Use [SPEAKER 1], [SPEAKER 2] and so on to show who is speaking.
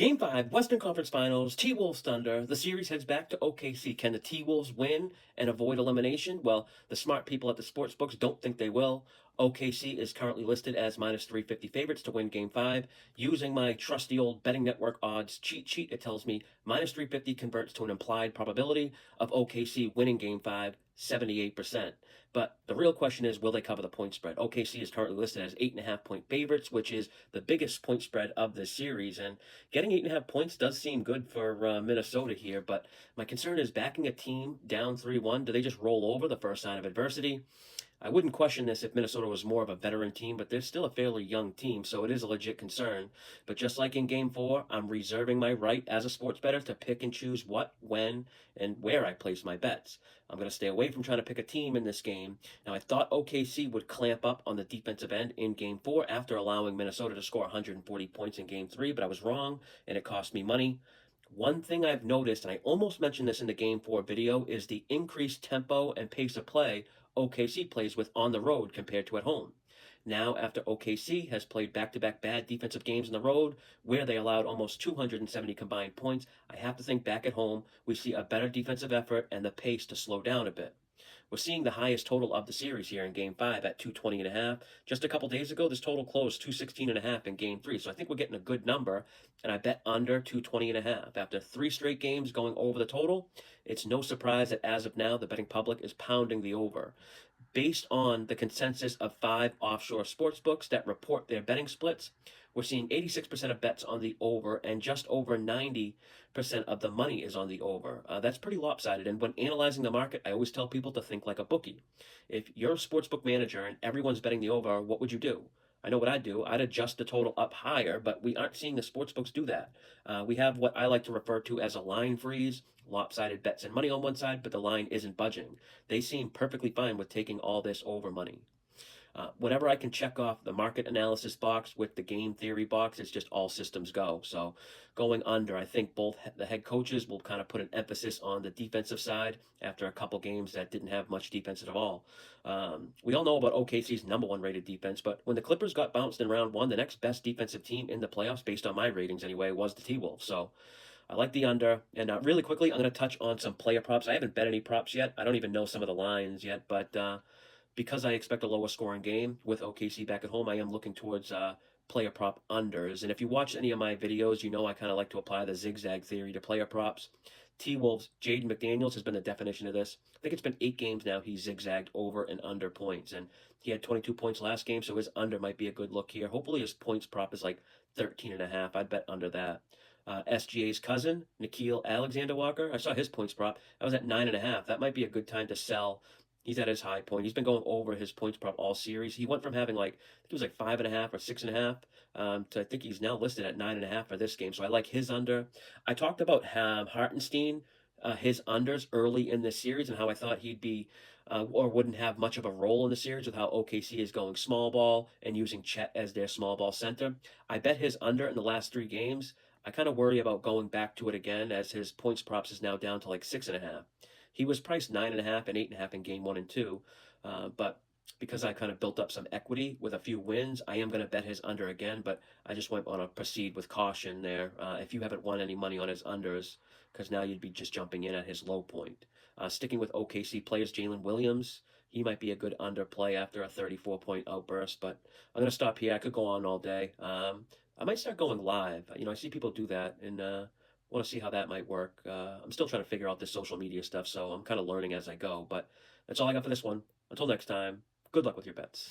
[SPEAKER 1] Game 5, Western Conference Finals, T-Wolves Thunder. The series heads back to OKC. Can the T-Wolves win and avoid elimination? Well, the smart people at the sports books don't think they will. OKC is currently listed as minus 350 favorites to win Game 5. Using my trusty old betting network odds cheat sheet, it tells me minus 350 converts to an implied probability of OKC winning Game 5, 78%. But the real question is, will they cover the point spread? OKC is currently listed as 8.5-point favorites, which is the biggest point spread of this series. And getting 8.5 points does seem good for Minnesota here, but my concern is backing a team down 3-1. Do they just roll over the first sign of adversity? I wouldn't question this if Minnesota was more of a veteran team, but they're still a fairly young team, so it is a legit concern. But just like in Game 4, I'm reserving my right as a sports bettor to pick and choose what, when, and where I place my bets. I'm going to stay away from trying to pick a team in this game. Now, I thought OKC would clamp up on the defensive end in Game 4 after allowing Minnesota to score 140 points in Game 3, but I was wrong, and it cost me money. One thing I've noticed, and I almost mentioned this in the Game 4 video, is the increased tempo and pace of play OKC plays with on the road compared to at home. Now, after OKC has played back-to-back bad defensive games on the road, where they allowed almost 270 combined points, I have to think back at home, we see a better defensive effort and the pace to slow down a bit. We're seeing the highest total of the series here in Game 5 at 220.5. Just a couple days ago, this total closed 216.5 in Game 3, so I think we're getting a good number, and I bet under 220.5. After 3 straight games going over the total, it's no surprise that as of now, the betting public is pounding the over. Based on the consensus of 5 offshore sports books that report their betting splits, we're seeing 86% of bets on the over, and just over 90% of the money is on the over. That's pretty lopsided. And when analyzing the market, I always tell people to think like a bookie. If you're a sportsbook manager and everyone's betting the over, what would you do? I know what I'd do. I'd adjust the total up higher, but we aren't seeing the sportsbooks do that. We have what I like to refer to as a line freeze, lopsided bets and money on one side, but the line isn't budging. They seem perfectly fine with taking all this over money. Whenever I can check off the market analysis box with the game theory box, it's just all systems go. So going under, I think both the head coaches will kind of put an emphasis on the defensive side after a couple games that didn't have much defense at all. We all know about OKC's #1 rated defense, but when the Clippers got bounced in round 1, the next best defensive team in the playoffs, based on my ratings anyway, was the T-Wolves. So I like the under. And really quickly, I'm going to touch on some player props. I haven't bet any props yet. I don't even know some of the lines yet, but because I expect a lower scoring game with OKC back at home, I am looking towards player prop unders. And if you watch any of my videos, you know I kind of like to apply the zigzag theory to player props. T-Wolves, Jaden McDaniels has been the definition of this. I think it's been 8 games now he's zigzagged over and under points. And he had 22 points last game, so his under might be a good look here. Hopefully his points prop is like 13.5. I'd bet under that. SGA's cousin, Nikhil Alexander Walker, I saw his points prop. I was at 9.5. That might be a good time to sell. He's at his high point. He's been going over his points prop all series. He went from having I think it was like 5.5 or 6.5, to I think he's now listed at 9.5 for this game. So I like his under. I talked about Hartenstein, his unders early in this series and how I thought he'd be or wouldn't have much of a role in the series with how OKC is going small ball and using Chet as their small ball center. I bet his under in the last 3 games. I kind of worry about going back to it again as his points props is now down to like 6.5. He was priced 9.5 and 8.5 in game 1 and 2, but because I kind of built up some equity with a few wins, I am going to bet his under again, but I just want to proceed with caution there. If you haven't won any money on his unders, because now you'd be just jumping in at his low point. Sticking with OKC players, Jalen Williams, he might be a good underplay after a 34-point outburst, but I'm going to stop here. I could go on all day. I might start going live. I see people do that, and want to see how that might work. I'm still trying to figure out this social media stuff, so I'm kind of learning as I go. But that's all I got for this one. Until next time, good luck with your bets.